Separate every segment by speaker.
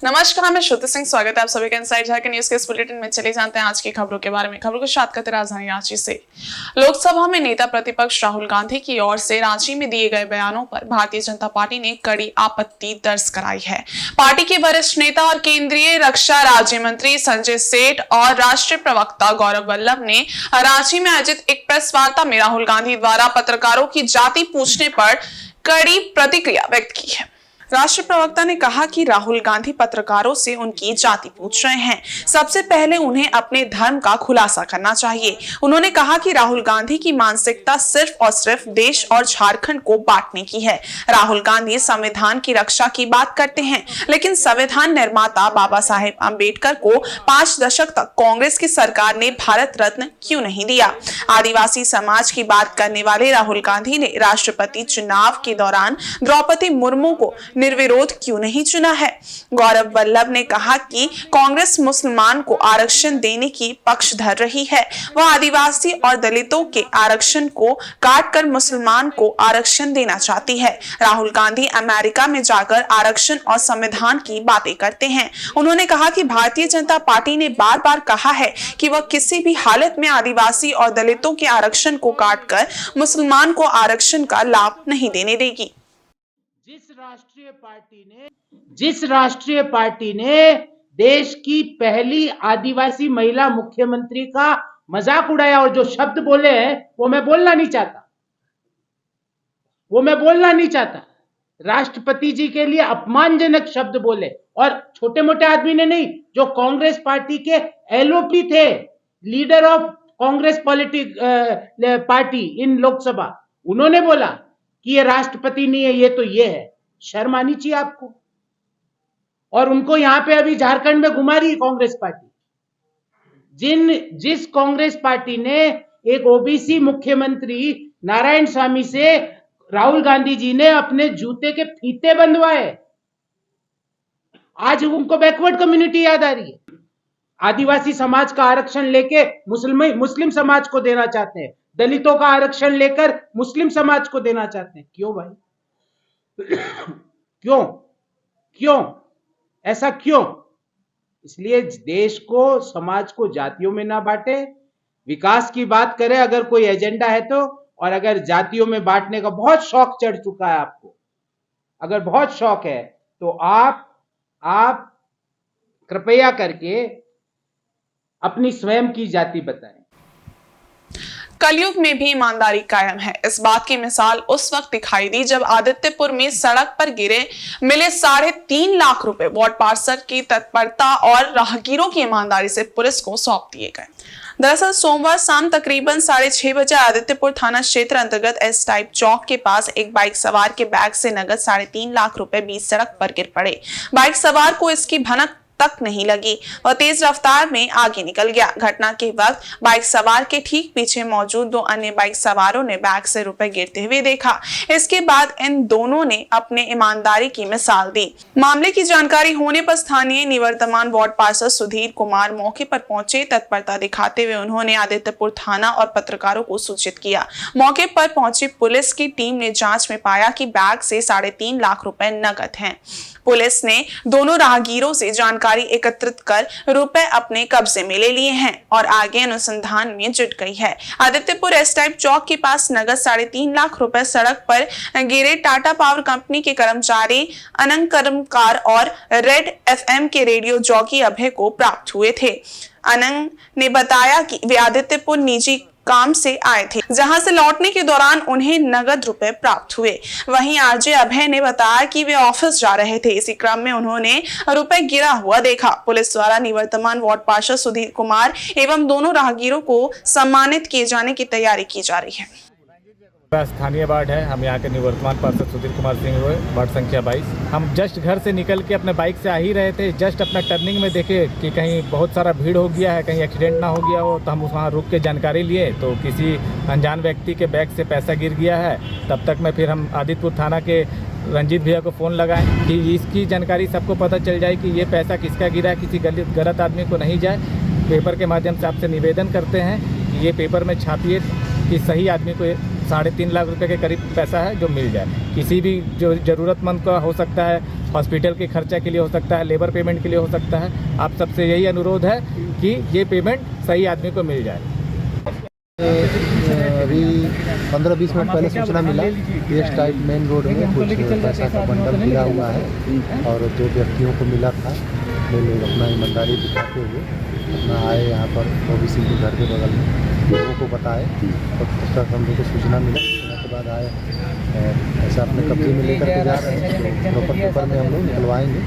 Speaker 1: नमस्कार, मैं श्रुति सिंह। स्वागत है आप सभी का इनसाइड झारखंड न्यूज के इस बुलेटिन में। चले जानते हैं आज की खबरों के बारे में। खबरों को शुरुआत करते राजधानी रांची से। लोकसभा में नेता प्रतिपक्ष राहुल गांधी की ओर से रांची में दिए गए बयानों पर भारतीय जनता पार्टी ने कड़ी आपत्ति दर्ज कराई है। पार्टी के वरिष्ठ नेता और केंद्रीय रक्षा राज्य मंत्री संजय सेठ और राष्ट्रीय प्रवक्ता गौरव वल्लभ ने रांची में आयोजित एक प्रेस वार्ता में राहुल गांधी द्वारा पत्रकारों की जाति पूछने पर कड़ी प्रतिक्रिया व्यक्त की है। राष्ट्रीय प्रवक्ता ने कहा कि राहुल गांधी पत्रकारों से उनकी जाति पूछ रहे हैं। सबसे पहले उन्हें अपने धर्म का खुलासा करना चाहिए। उन्होंने कहा कि राहुल गांधी की मानसिकता सिर्फ और सिर्फ देश और झारखंड को बांटने की है। राहुल गांधी संविधान की रक्षा की बात करते हैं, लेकिन संविधान निर्माता बाबा साहेब अम्बेडकर को 5 दशक तक कांग्रेस की सरकार ने भारत रत्न क्यों नहीं दिया। आदिवासी समाज की बात करने वाले राहुल गांधी ने राष्ट्रपति चुनाव के दौरान द्रौपदी मुर्मू को निर्विरोध क्यों नहीं चुना है। गौरव वल्लभ ने कहा कि कांग्रेस मुसलमान को आरक्षण देने की पक्ष धर रही है। वह आदिवासी और दलितों के आरक्षण को काटकर मुसलमान को आरक्षण देना चाहती है। राहुल गांधी अमेरिका में जाकर आरक्षण और संविधान की बातें करते हैं। उन्होंने कहा कि भारतीय जनता पार्टी ने बार बार कहा है कि वह किसी भी हालत में आदिवासी और दलितों के आरक्षण को काटकर मुसलमान को आरक्षण का लाभ नहीं देने देगी।
Speaker 2: जिस राष्ट्रीय पार्टी ने देश की पहली आदिवासी महिला मुख्यमंत्री का मजाक उड़ाया और जो शब्द बोले हैं वो मैं बोलना नहीं चाहता। राष्ट्रपति जी के लिए अपमानजनक शब्द बोले, और छोटे मोटे आदमी ने नहीं, जो कांग्रेस पार्टी के एलओपी थे, लीडर ऑफ कांग्रेस पार्टी इन लोकसभा, उन्होंने बोला कि ये राष्ट्रपति नहीं है, ये तो ये है। शर्म आनी चाहिए आपको। और उनको यहां पे अभी झारखंड में घुमा रही है कांग्रेस पार्टी। जिस कांग्रेस पार्टी ने एक ओबीसी मुख्यमंत्री नारायण स्वामी से राहुल गांधी जी ने अपने जूते के फीते बंधवाए, आज उनको बैकवर्ड कम्युनिटी याद आ रही है। आदिवासी समाज का आरक्षण लेके मुस्लिम समाज को देना चाहते हैं, दलितों का आरक्षण लेकर मुस्लिम समाज को देना चाहते हैं। क्यों भाई? क्यों ऐसा क्यों? इसलिए देश को, समाज को जातियों में ना बांटे, विकास की बात करें अगर कोई एजेंडा है तो। और अगर जातियों में बांटने का बहुत शौक चढ़ चुका है आपको, अगर बहुत शौक है तो आप कृपया करके अपनी स्वयं की जाति बताएं।
Speaker 1: कलयुग में भी ईमानदारी कायम है। इस बात की मिसाल उस वक्त दिखाई दी जब आदित्यपुर में सड़क पर मिले 3.5 लाख रुपए वार्ड पार्षद की तत्परता और राहगीरों की ईमानदारी से पुलिस को सौंप दिए गए। दरअसल सोमवार शाम तकरीबन 6:30 बजे आदित्यपुर थाना क्षेत्र अंतर्गत एस टाइप चौक के पास एक बाइक सवार के बैग से नगद 3.5 लाख रुपए बीच सड़क पर गिर पड़े। बाइक सवार को इसकी भनक तक नहीं लगी, वह तेज रफ्तार में आगे निकल गया। घटना के वक्त बाइक सवार के ठीक पीछे मौजूद 2 अन्य बाइक सवारों ने बैग से रुपए गिरते हुए देखा। इसके बाद इन दोनों ने अपने ईमानदारी की मिसाल दी। मामले की जानकारी होने पर स्थानीय निवर्तमान वार्ड पार्षद सुधीर कुमार मौके पर पहुंचे। तत्परता दिखाते हुए उन्होंने आदित्यपुर थाना और पत्रकारों को सूचित किया। मौके पर पहुंची पुलिस की टीम ने जांच में पाया कि बैग से 3.5 लाख रुपए नकद हैं। पुलिस ने दोनों राहगीरों से जानकारी एकत्रित कर रुपए अपने कब्जे में ले लिए हैं और आगे अनुसंधान में जुट गई है। आदित्यपुर एस टाइप चौक के पास नगद 3.5 लाख रुपए सड़क पर गिरे टाटा पावर कंपनी के कर्मचारी अनंग कर्मकार और रेड एफएम के रेडियो जॉकी अभय को प्राप्त हुए थे। अनंग ने बताया कि वे आदित्यपुर निजी काम से आए थे, जहां से लौटने के दौरान उन्हें नगद रुपए प्राप्त हुए। वहीं आरजे अभय ने बताया कि वे ऑफिस जा रहे थे। इसी क्रम में उन्होंने रुपए गिरा हुआ देखा। पुलिस द्वारा निवर्तमान वार्ड पार्षद सुधीर कुमार एवं दोनों राहगीरों को सम्मानित किए जाने की तैयारी की जा रही है।
Speaker 3: स्थानीय वार्ड है, हम यहाँ के निवर्तमान पार्षद सुधीर कुमार सिंह हुए, वार्ड संख्या 22। हम जस्ट घर से निकल के अपने बाइक से आ ही रहे थे। जस्ट अपना टर्निंग में देखे कि कहीं बहुत सारा भीड़ हो गया है, कहीं एक्सीडेंट ना हो गया हो, तो हम वहाँ रुक के जानकारी लिए तो किसी अनजान व्यक्ति के बैग से पैसा गिर गया है। तब तक में फिर हम आदित्यपुर थाना के रंजीत भैया को फ़ोन लगाएं कि इसकी जानकारी सबको पता चल जाए कि ये पैसा किसका गिरा है, किसी गलत आदमी को नहीं जाए। पेपर के माध्यम से आपसे निवेदन करते हैं कि ये पेपर में छापिए कि सही आदमी को 3.5 लाख रुपए के करीब पैसा है जो मिल जाए। किसी भी जो ज़रूरतमंद का हो सकता है हॉस्पिटल के खर्चा के लिए हो सकता है, लेबर पेमेंट के लिए हो सकता है। आप सबसे यही अनुरोध है कि ये पेमेंट सही आदमी को मिल जाए।
Speaker 4: अभी 15-20 मिनट पहले सूचना मिला कि इस टाइप मेन रोड में कुछ पैसा का बंडल गिरा हुआ है और 2 व्यक्तियों को मिला था। वो लोग अपना ईमानदारी दिखाते हुए अपना आए यहाँ पर ओबीसी के घर के बगल में, लोगों को बताए। तो उस तक हम लोग को सूचना मिला, सूचना के बाद आए ऐसा अपने कब्जे में लेकर के जा रहे हैं। तो प्रॉपर पेपर में हम लोग निकलवाएंगे,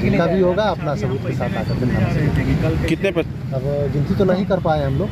Speaker 4: जिनका भी होगा अपना सबूत के साथ आकर के थाना से।
Speaker 5: कितने पर?
Speaker 4: अब गिनती तो नहीं कर पाए हम लोग,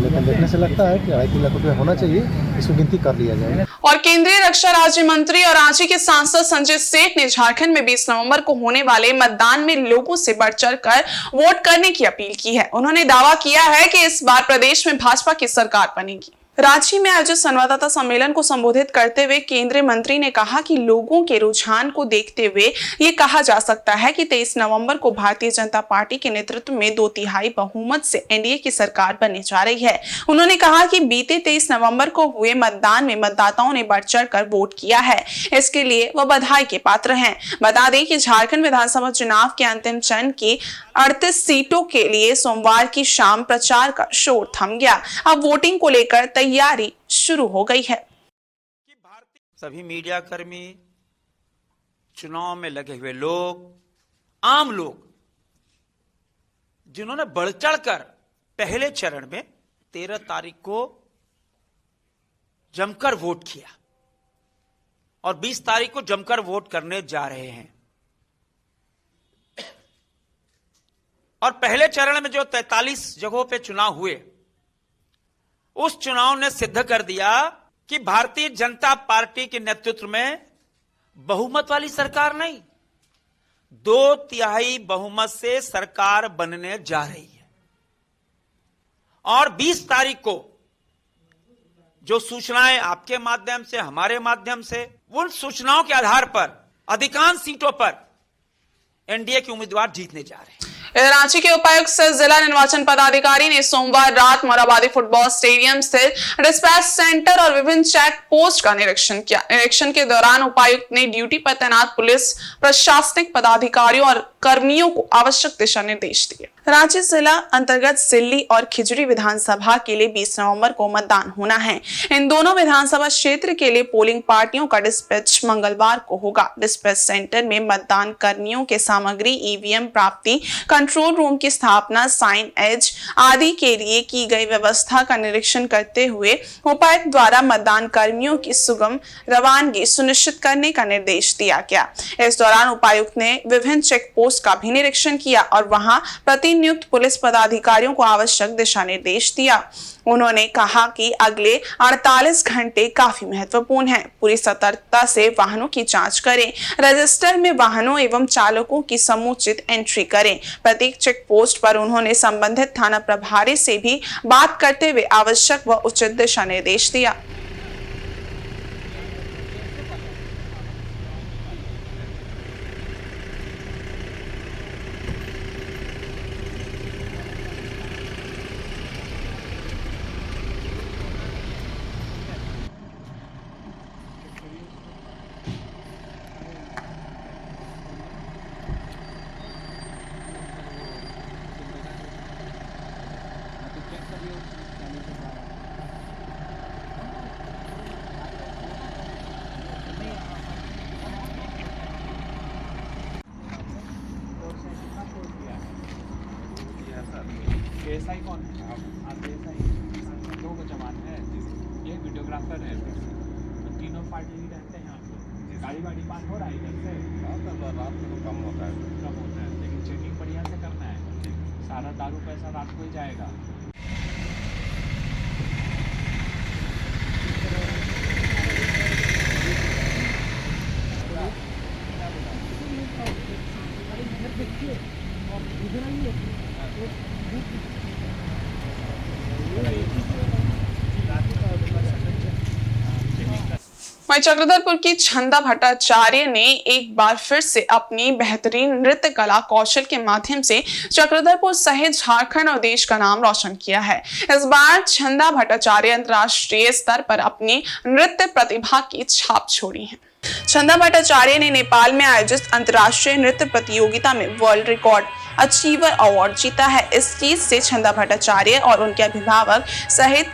Speaker 4: लेकिन देखने से लगता है कि 2.5 लाख रुपये होना चाहिए, इसको गिनती कर लिया जाए।
Speaker 1: और केंद्रीय रक्षा राज्य मंत्री और रांची के सांसद संजय सेठ ने झारखंड में 20 नवंबर को होने वाले मतदान में लोगों से बढ़ चढ़ कर वोट करने की अपील की है। उन्होंने दावा किया है कि इस बार प्रदेश में भाजपा की सरकार बनेगी। रांची में आयोजित संवाददाता सम्मेलन को संबोधित करते हुए केंद्रीय मंत्री ने कहा कि लोगों के रुझान को देखते हुए ये कहा जा सकता है कि 23 नवंबर को भारतीय जनता पार्टी के नेतृत्व में 2/3 बहुमत से एनडीए की सरकार बनने जा रही है। उन्होंने कहा कि बीते 23 नवंबर को हुए मतदान में मतदाताओं ने बढ़ चढ़ कर वोट किया है, इसके लिए वह बधाई के पात्र हैं। बता दें कि झारखंड विधानसभा चुनाव के अंतिम चरण की 38 सीटों के लिए सोमवार की शाम प्रचार का शोर थम गया। अब वोटिंग को लेकर तैयारी शुरू हो गई है।
Speaker 6: सभी मीडिया कर्मी, चुनाव में लगे हुए लोग, आम लोग जिन्होंने बढ़ चढ़कर पहले चरण में 13 तारीख को जमकर वोट किया और 20 तारीख को जमकर वोट करने जा रहे हैं। और पहले चरण में जो 43 जगहों पे चुनाव हुए, उस चुनाव ने सिद्ध कर दिया कि भारतीय जनता पार्टी के नेतृत्व में बहुमत वाली सरकार नहीं, 2/3 बहुमत से सरकार बनने जा रही है। और 20 तारीख को जो सूचनाएं आपके माध्यम से, हमारे माध्यम से, उन सूचनाओं के आधार पर अधिकांश सीटों पर एनडीए के उम्मीदवार जीतने जा रहे हैं।
Speaker 1: रांची के उपायुक्त से जिला निर्वाचन पदाधिकारी ने सोमवार रात मोराबादी फुटबॉल स्टेडियम स्थित डिस्पैच सेंटर और विभिन्न चेक पोस्ट का निरीक्षण किया। निरीक्षण के दौरान उपायुक्त ने ड्यूटी पर तैनात पुलिस, प्रशासनिक पदाधिकारियों और कर्मियों को आवश्यक दिशा निर्देश दिए। रांची जिला अंतर्गत सिल्ली और खिजड़ी विधानसभा के लिए 20 नवंबर को मतदान होना है। इन दोनों विधानसभा क्षेत्र के लिए पोलिंग पार्टियों का डिस्पैच मंगलवार को होगा। डिस्पैच सेंटर में मतदान कर्मियों के सामग्री, ईवीएम प्राप्ति, कंट्रोल रूम की स्थापना, साइन एज आदि के लिए की गई व्यवस्था का निरीक्षण करते हुए उपायुक्त द्वारा मतदान कर्मियों की सुगम रवानगी सुनिश्चित करने का निर्देश दिया गया। इस दौरान उपायुक्त ने विभिन्न चेक पोस्ट का भी निरीक्षण किया और वहां प्रतिनियुक्त पुलिस पदाधिकारियों को आवश्यक दिशा निर्देश दिया। उन्होंने कहा कि अगले 48 घंटे काफी महत्वपूर्ण हैं। पूरी सतर्कता से वाहनों की जांच करें, रजिस्टर में वाहनों एवं चालकों की समुचित एंट्री करें। प्रत्येक चेक पोस्ट पर उन्होंने संबंधित थाना प्रभारी से भी बात करते हुए आवश्यक व उचित दिशा निर्देश दिया।
Speaker 3: एएसआई कौन है? आप एएसआई 2 जवान है, ये वीडियोग्राफर है। तो तीनों पार्टी ही रहते हैं यहाँ पे। गाड़ी पास हो रहा है इधर से?
Speaker 5: रात में तो कम होता है,
Speaker 3: लेकिन चेकिंग बढ़िया से करना है। सारा दारू पैसा रात को ही जाएगा।
Speaker 1: वहीं चक्रधरपुर की छंदा भट्टाचार्य ने एक बार फिर से अपनी बेहतरीन नृत्य कला कौशल के माध्यम से चक्रधरपुर सहित झारखंड और देश का नाम रोशन किया है। इस बार छंदा भट्टाचार्य अंतर्राष्ट्रीय स्तर पर अपनी नृत्य प्रतिभा की छाप छोड़ी है। छंदा भट्टाचार्य ने नेपाल में आयोजित अंतर्राष्ट्रीय नृत्य प्रतियोगिता में वर्ल्ड रिकॉर्ड अचीवर अवार्ड जीता है। इस चीज से छंदा भट्टाचार्य और उनके अभिभावक सहित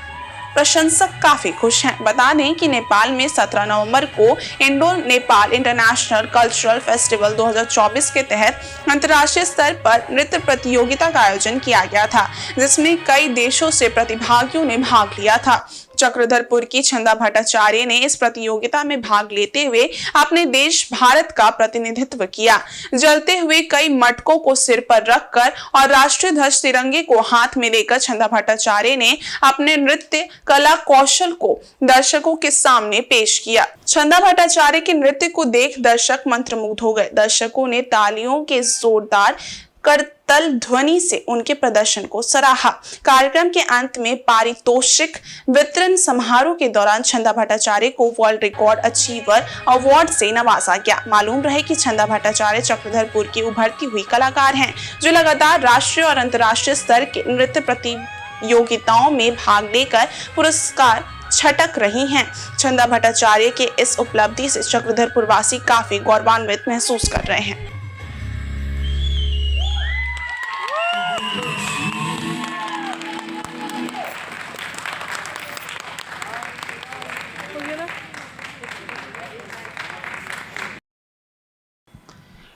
Speaker 1: प्रशंसक काफी खुश हैं। बता दें कि नेपाल में 17 नवंबर को Indo Nepal international cultural festival 2024 के तहत अंतर्राष्ट्रीय स्तर पर नृत्य प्रतियोगिता का आयोजन किया गया था, जिसमें कई देशों से प्रतिभागियों ने भाग लिया था। चक्रधरपुर की छंदा भट्टाचार्य ने इस प्रतियोगिता में भाग लेते हुए अपने देश भारत का प्रतिनिधित्व किया। जलते हुए कई मटकों को सिर पर रखकर और राष्ट्रीय ध्वज तिरंगे को हाथ में लेकर छंदा भट्टाचार्य ने अपने नृत्य कला कौशल को दर्शकों के सामने पेश किया। छंदा भट्टाचार्य के नृत्य को देख दर्शक मंत्रमुग्ध हो गए। दर्शकों ने तालियों के जोरदार करतल ध्वनि से उनके प्रदर्शन को सराहा। कार्यक्रम के अंत में पारितोषिक वितरण समारोह के दौरान छंदा भट्टाचार्य को वर्ल्ड रिकॉर्ड अचीवर अवार्ड से नवाजा गया। मालूम रहे कि छंदा भट्टाचार्य चक्रधरपुर की उभरती हुई कलाकार हैं, जो लगातार राष्ट्रीय और अंतर्राष्ट्रीय स्तर के नृत्य प्रतियोगिताओं में भाग लेकर पुरस्कार छटक रही हैं। छंदा भट्टाचार्य के इस उपलब्धि से चक्रधरपुर वासी काफी गौरवान्वित महसूस कर रहे हैं।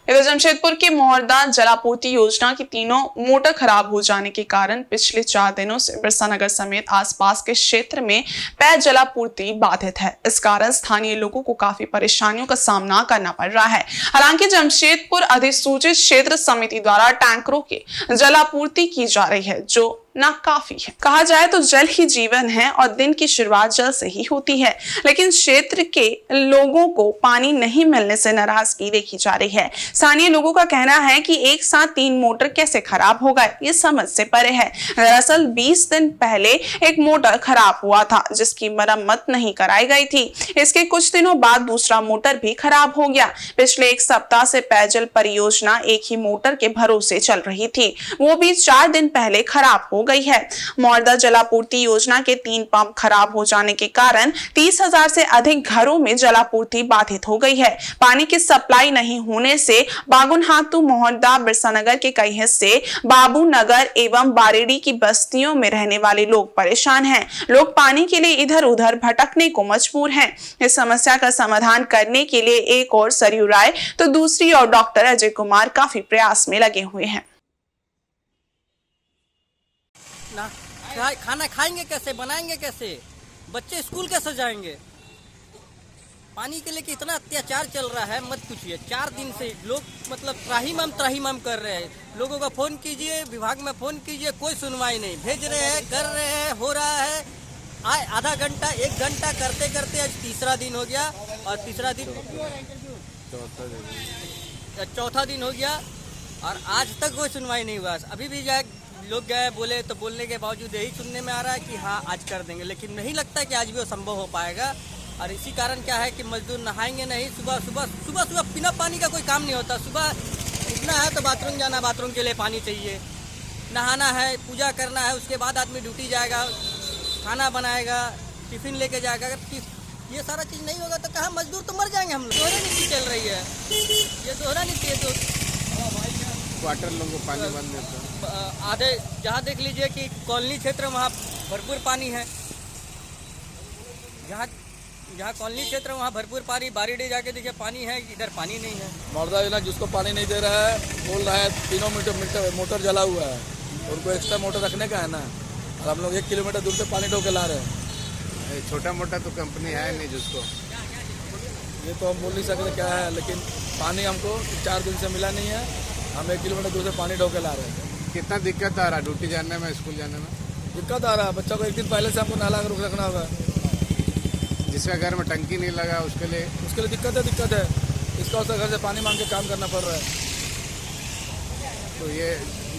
Speaker 1: इधर जमशेदपुर की मोहरदा जलापूर्ति योजना की तीनों मोटर खराब हो जाने के कारण पिछले 4 दिनों से बिरसानगर समेत आसपास के क्षेत्र में पेय जलापूर्ति बाधित है। इस कारण स्थानीय लोगों को काफी परेशानियों का सामना करना पड़ रहा है। हालांकि जमशेदपुर अधिसूचित क्षेत्र समिति द्वारा टैंकरों की जलापूर्ति की जा रही है, जो ना काफी है। कहा जाए तो जल ही जीवन है और दिन की शुरुआत जल से ही होती है, लेकिन क्षेत्र के लोगों को पानी नहीं मिलने से नाराजगी देखी जा रही है। स्थानीय लोगों का कहना है कि एक साथ 3 मोटर कैसे खराब हो गए, ये समझ से परे है। दरअसल 20 दिन पहले एक मोटर खराब हुआ था, जिसकी मरम्मत नहीं कराई गई थी। इसके कुछ दिनों बाद दूसरा मोटर भी खराब हो गया। पिछले 1 सप्ताह से पेयजल परियोजना एक ही मोटर के भरोसे चल रही थी, वो भी 4 दिन पहले खराब हो गई है। मोहरदा जलापूर्ति योजना के 3 पंप खराब हो जाने के कारण 30,000 से अधिक घरों में जलापूर्ति बाधित हो गई है। पानी की सप्लाई नहीं होने से बागुनहातू, मोहरदा, बिरसानगर के कई हिस्से, बाबू नगर एवं बारेडी की बस्तियों में रहने वाले लोग परेशान हैं। लोग पानी के लिए इधर उधर भटकने को मजबूर हैं। इस समस्या का समाधान करने के लिए एक और सरयू राय तो दूसरी ओर डॉक्टर अजय कुमार काफी प्रयास में लगे हुए हैं।
Speaker 7: खाना खाएंगे कैसे, बनाएंगे कैसे, बच्चे स्कूल कैसे जाएंगे? पानी के लिए इतना अत्याचार चल रहा है, मत पूछिए। 4 दिन से लोग मतलब त्राहिमाम कर रहे हैं। लोगों का फोन कीजिए, विभाग में फोन कीजिए, कोई सुनवाई नहीं। भेज रहे हैं, कर रहे हैं, हो रहा है। आधा घंटा 1 घंटा करते करते आज तीसरा दिन हो गया और चौथा दिन हो गया और आज तक कोई सुनवाई नहीं हुआ। अभी भी जाए लोग गए, बोले तो बोलने के बावजूद यही सुनने में आ रहा है कि हाँ आज कर देंगे, लेकिन नहीं लगता कि आज भी वो संभव हो पाएगा। और इसी कारण क्या है कि मजदूर नहाएंगे नहीं। सुबह बिना पानी का कोई काम नहीं होता। सुबह उठना है तो बाथरूम जाना, बाथरूम के लिए पानी चाहिए, नहाना है, पूजा करना है, उसके बाद आदमी ड्यूटी जाएगा, खाना बनाएगा, टिफिन लेके जाएगा। अगर ये सारा चीज़ नहीं होगा तो कहाँ मजदूर तो मर जाएंगे हम लोग। दोहरा नीति चल रही है, ये दोहरा नीति है। तो
Speaker 5: क्वार्टर लोगों को पानी बंद देता
Speaker 7: आधे जहाँ देख लीजिए कि कॉलोनी क्षेत्र वहाँ भरपूर पानी है। जहाँ कॉलोनी क्षेत्र वहाँ भरपूर पानी, बारीडी जाके देखिए पानी है, इधर पानी नहीं है।
Speaker 8: मोहरदा योजना जिसको पानी नहीं दे रहा है, बोल रहा है 3 मोटर जला हुआ है, उनको एक्स्ट्रा मोटर रखने का है ना। और हम लोग 1 किलोमीटर दूर से पानी ढो के ला रहे हैं।
Speaker 5: छोटा मोटा तो कंपनी है नहीं जिसको,
Speaker 8: ये तो हम बोल नहीं सकते क्या है, लेकिन पानी हमको 4 दिन से मिला नहीं है। हम 1 किलोमीटर दूर से पानी ढो के ला रहे हैं।
Speaker 5: कितना दिक्कत आ रहा है ड्यूटी जाने में, स्कूल जाने में?
Speaker 8: दिक्कत आ रहा है। बच्चा को 1 दिन पहले से हमको नहला कर रखना होगा।
Speaker 5: जिसका घर में टंकी नहीं लगा उसके लिए
Speaker 8: दिक्कत है। इसका उसका घर से पानी मांग के काम करना पड़ रहा है।
Speaker 5: तो ये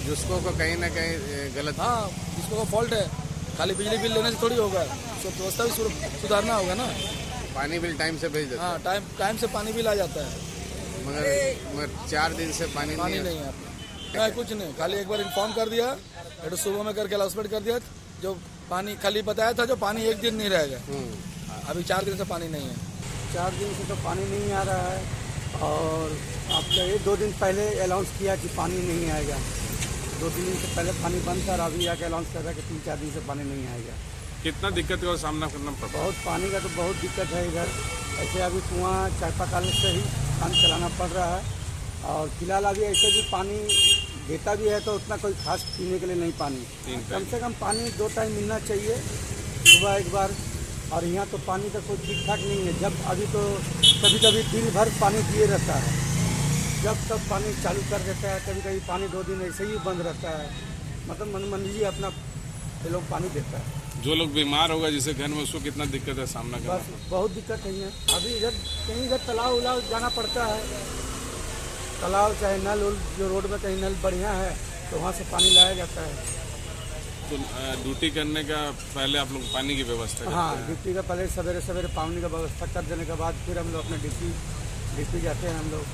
Speaker 5: जिसको को कहीं ना कहीं गलत,
Speaker 8: हाँ जिसको फॉल्ट है। खाली बिजली बिल लेने से थोड़ी होगा, सब व्यवस्था भी सुधारना होगा ना।
Speaker 5: पानी बिल टाइम से भेज देते?
Speaker 8: हाँ टाइम से पानी बिल आ जाता है,
Speaker 5: मगर 4 दिन से पानी नहीं है।
Speaker 8: नहीं, कुछ नहीं। खाली एक बार इन्फॉर्म कर दिया, तो सुबह में करके अनाउंसमेंट कर दिया, जो पानी खाली बताया था जो पानी 1 दिन नहीं रहेगा। अभी 4 दिन से पानी नहीं है।
Speaker 9: 4 दिन से तो पानी नहीं आ रहा है और आपका ये 2 दिन पहले अनाउंस किया कि पानी नहीं आएगा। 2-3 दिन से पहले पानी बंद था और अभी आके अनाउंस कर रहा है कि 3-4 दिन से पानी नहीं आएगा।
Speaker 5: कितना दिक्कत का सामना करना पड़ता है?
Speaker 9: बहुत पानी का तो बहुत दिक्कत है इधर। ऐसे अभी कुआँ चापाकल से ही काम चलाना पड़ रहा है और फिलहाल अभी ऐसे भी पानी देता भी है तो उतना कोई खास पीने के लिए नहीं पानी। कम से कम पानी 2 टाइम मिलना चाहिए, सुबह एक बार। और यहाँ तो पानी का कोई ठीक ठाक नहीं है। जब अभी तो कभी कभी दिन भर पानी दिए रहता है, जब तक पानी चालू कर देता है। कभी कभी पानी 2 दिन ऐसे ही बंद रहता है। मतलब मनमानी अपना ये लोग पानी देता है।
Speaker 5: जो लोग बीमार होगा जिसे घर में, उसको कितना दिक्कत है सामना करना?
Speaker 9: बस बहुत दिक्कत है यहाँ। अभी इधर कहीं इधर तालाब उलाब जाना पड़ता है, तालाब चाहे नल जो रोड में कहीं नल बढ़िया है तो वहाँ से पानी लाया जाता है।
Speaker 5: तो ड्यूटी करने का पहले आप लोग पानी की व्यवस्था करते हैं?
Speaker 9: हाँ, ड्यूटी का पहले सवेरे सवेरे पानी का व्यवस्था कर देने के बाद फिर हम लोग अपने ड्यूटी जाते हैं हम लोग।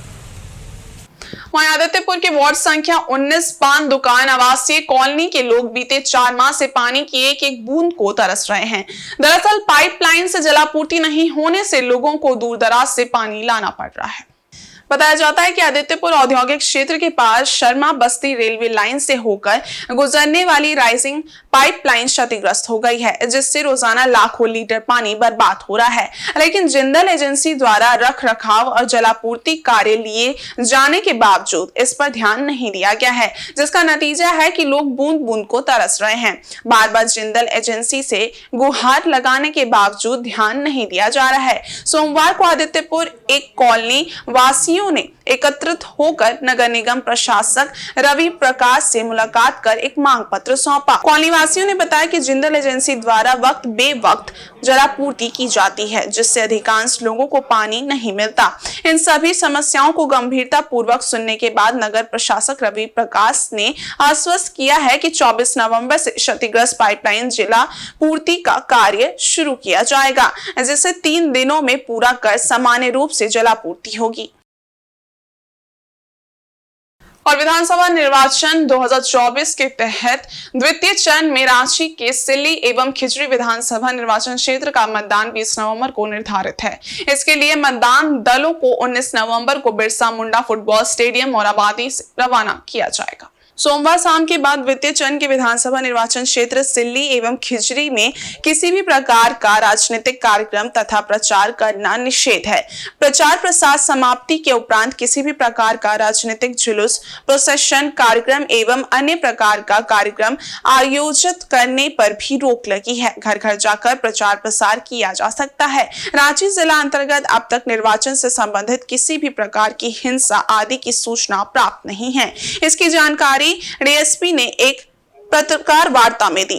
Speaker 1: वहीं आदित्यपुर के वार्ड संख्या 19 पान दुकान आवासीय कॉलोनी के लोग बीते 4 माह से पानी की एक एक बूंद को तरस रहे हैं। दरअसल पाइपलाइन से जलापूर्ति नहीं होने से लोगों को दूर दराज से पानी लाना पड़ रहा है। बताया जाता है कि आदित्यपुर औद्योगिक क्षेत्र के पास शर्मा बस्ती रेलवे लाइन से होकर गुजरने वाली राइजिंग पाइपलाइन क्षतिग्रस्त हो गई है, जिससे रोजाना लाखों लीटर पानी बर्बाद हो रहा है। लेकिन जिंदल एजेंसी द्वारा रख रखाव और जलापूर्ति कार्य लिए जाने के बावजूद इस पर ध्यान नहीं दिया गया है, जिसका नतीजा है कि लोग बूंद बूंद को तरस रहे हैं। बार बार जिंदल एजेंसी से गुहार लगाने के बावजूद ध्यान नहीं दिया जा रहा है। सोमवार को आदित्यपुर एक कॉलोनी वासी ने एकत्रित होकर नगर निगम प्रशासक रवि प्रकाश से मुलाकात कर एक मांग पत्र सौंपा। कॉलोनी वासियों ने बताया कि जिंदल एजेंसी द्वारा वक्त बेवक्त जलापूर्ति की जाती है, जिससे अधिकांश लोगों को पानी नहीं मिलता। इन सभी समस्याओं को गंभीरता पूर्वक सुनने के बाद नगर प्रशासक रवि प्रकाश ने आश्वस्त किया है कि 24 नवंबर से क्षतिग्रस्त पाइपलाइन जिला पूर्ति का कार्य शुरू किया जाएगा, जिसे 3 दिनों में पूरा कर सामान्य रूप से जलापूर्ति होगी। और विधानसभा निर्वाचन 2024 के तहत द्वितीय चरण में रांची के सिल्ली एवं खिचड़ी विधानसभा निर्वाचन क्षेत्र का मतदान 20 नवंबर को निर्धारित है। इसके लिए मतदान दलों को 19 नवंबर को बिरसा मुंडा फुटबॉल स्टेडियम मोराबादी से रवाना किया जाएगा। सोमवार शाम के बाद द्वितीय चरण के विधानसभा निर्वाचन क्षेत्र सिल्ली एवं खिचड़ी में किसी भी प्रकार का राजनीतिक कार्यक्रम तथा प्रचार करना निषेध है। प्रचार प्रसार समाप्ति के उपरांत किसी भी प्रकार का राजनीतिक जुलूस, प्रोसेशन कार्यक्रम एवं अन्य प्रकार का कार्यक्रम आयोजित करने पर भी रोक लगी है। घर घर जाकर प्रचार प्रसार किया जा सकता है। रांची जिला अंतर्गत अब तक निर्वाचन से संबंधित किसी भी प्रकार की हिंसा आदि की सूचना प्राप्त नहीं है। इसकी जानकारी डीएसपी ने एक पत्रकार वार्ता में दी,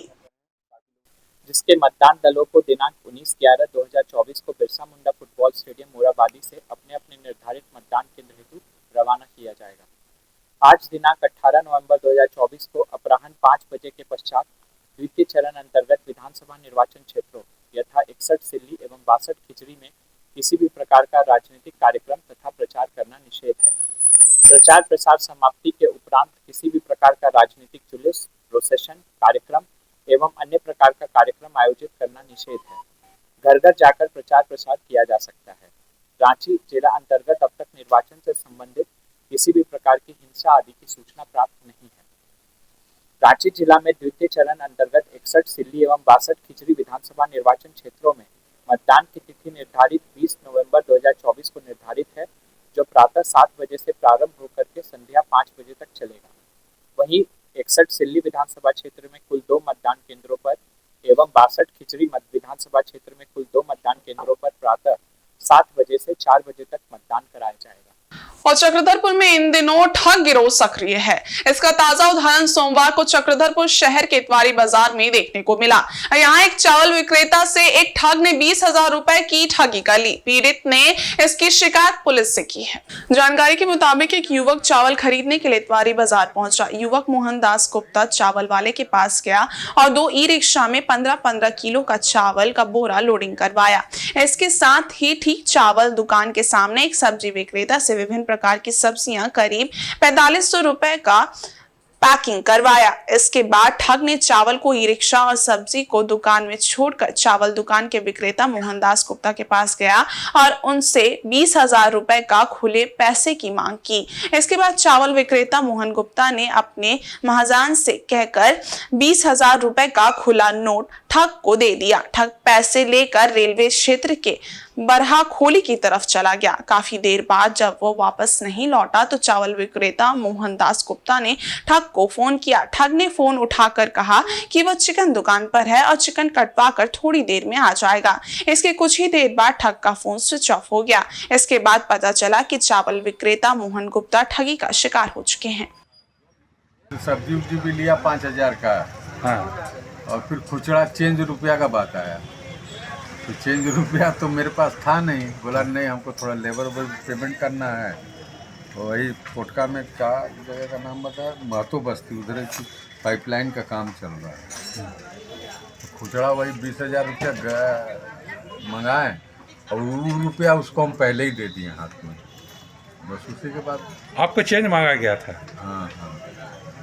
Speaker 10: जिसके मतदान दलों को दिनांक 19/11/2024 को बिरसा मुंडा फुटबॉल स्टेडियम मोराबादी से अपने अपने निर्धारित मतदान केंद्र हेतु रवाना किया जाएगा। आज दिनांक 18 नवंबर 2024 को अपराह्न 5 बजे के पश्चात द्वितीय चरण अंतर्गत विधानसभा निर्वाचन क्षेत्रों यथा 61 सिल्ली एवं 62 खिचड़ी में किसी भी प्रकार का राजनीतिक कार्यक्रम तथा प्रचार करना निषेध है। प्रचार प्रसार समाप्ति के उपरांत किसी भी प्रकार का राजनीतिक जुलूस, प्रोसेशन कार्यक्रम एवं अन्य प्रकार का कार्यक्रम आयोजित करना निषेध है। घर घर जाकर प्रचार प्रसार किया जा सकता है। रांची जिला अंतर्गत अब तक निर्वाचन से संबंधित किसी भी प्रकार की हिंसा आदि की सूचना प्राप्त नहीं है। रांची जिला में द्वितीय चरण अंतर्गत 61 सिल्ली एवं 62 खिचड़ी विधानसभा निर्वाचन क्षेत्रों में मतदान की तिथि निर्धारित 20 नवंबर 2024 को निर्धारित है, जो प्रातः 7 बजे से प्रारंभ होकर के संध्या 5 बजे तक चलेगा। वहीं 61 सिल्ली विधानसभा क्षेत्र में कुल 2 मतदान केंद्रों पर एवं 62 खिचड़ी विधानसभा क्षेत्र में कुल 2 मतदान केंद्रों पर प्रातः 7 बजे से 4 बजे तक मतदान कराया जाएगा।
Speaker 1: और चक्रधरपुर में इन दिनों ठग गिरोह सक्रिय है। इसका ताजा उदाहरण सोमवार को चक्रधरपुर शहर के इतवारी बाजार में देखने को मिला। यहाँ एक चावल विक्रेता से एक ठग ने 20,000 रुपए की ठगी कर ली। पीड़ित ने इसकी शिकायत पुलिस से की है। जानकारी के मुताबिक एक युवक चावल खरीदने के लिए इतवारी बाजार पहुंचा। युवक मोहन दास गुप्ता चावल वाले के पास गया और 2 ई रिक्शा में 15-15 किलो का चावल का बोरा लोडिंग करवाया। इसके साथ ही ठीक चावल दुकान के सामने एक सब्जी विक्रेता से विभिन्न प्रकार की सब्जियां करीब 4500 रुपए का पैकिंग करवाया। इसके बाद ठग ने चावल को ई रिक्शा और सब्जी को दुकान में छोड़कर चावल दुकान के विक्रेता मोहनदास गुप्ता के पास गया और उनसे 20,000 रुपए का खुले पैसे की मांग की। इसके बाद चावल विक्रेता मोहन गुप्ता ने अपने महाजन से कहकर 20,000 रुपए का खुला नोट ठग को दे दिया। ठग पैसे लेकर रेलवे क्षेत्र के बरहाखोली की तरफ चला गया। काफी देर बाद जब वो वापस नहीं लौटा तो चावल विक्रेता मोहनदास गुप्ता ने ठग को फोन किया। ठग ने फोन उठाकर कहा कि वो चिकन दुकान पर है और चिकन कटवा कर थोड़ी देर में आ जाएगा। इसके कुछ ही देर बाद ठग का फोन स्विच ऑफ हो गया। इसके बाद पता चला कि चावल विक्रेता मोहन गुप्ता ठगी का शिकार हो चुके हैं।
Speaker 5: सब्जी उब्जी भी लिया 5,000 का। हाँ। और फिर खुचरा चेंज रुपया का बात आया, तो चेंज रुपया तो मेरे पास था नहीं। बोला नहीं, हमको थोड़ा लेबर पेमेंट करना है। तो वही कोटका में क्या जगह का नाम बताया, महतो बस्ती, उधर की पाइपलाइन का काम चल रहा है। तो खुचरा वही 20,000 रुपया मंगाए और वो रुपया उसको हम पहले ही दे दिए हाथ में। बस उसी के बाद
Speaker 11: आपको चेंज मांगा गया था?
Speaker 5: हाँ हाँ।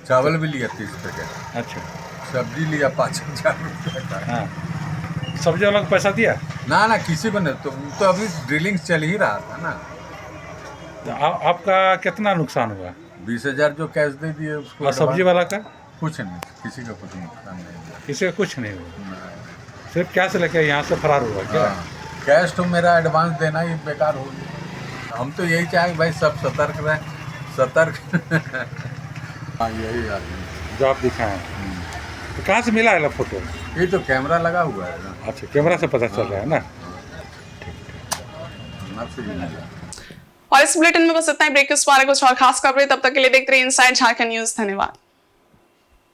Speaker 5: चावल भी लिया 30 पैकेट।
Speaker 11: अच्छा।
Speaker 5: सब्जी लिया 5,000 रुपये का।
Speaker 11: हाँ। सब्जी वाला को पैसा दिया?
Speaker 5: ना किसी को नहीं, तो अभी ड्रिलिंग चल ही रहा था ना।
Speaker 11: तो आपका कितना नुकसान हुआ?
Speaker 5: 20,000 जो कैश दे दिए उसको।
Speaker 11: और सब्जी वाला का?
Speaker 5: कुछ नहीं, किसी का कुछ नुकसान नहीं हुआ।
Speaker 11: किसी का कुछ नहीं हुआ? सिर्फ कैश लेके यहाँ से फरार हुआ क्या?
Speaker 5: कैश तो मेरा एडवांस देना ही बेकार हो गया। हम तो यही चाहेंगे भाई सब सतर्क रहें, सतर्क। हाँ, यही आदमी
Speaker 11: जो आप दिखाएं। तो कहाँ से मिला है फोटो?
Speaker 5: ये तो कैमरा लगा हुआ है ना।
Speaker 11: अच्छा, कैमरा से पता चल रहा है ना।
Speaker 1: और इस बुलेटिन में बस इतना ही। ब्रेक के उस बारे कुछ और खास खबरें, तब तक के लिए देखते रहिए इनसाइड झारखंड न्यूज। धन्यवाद।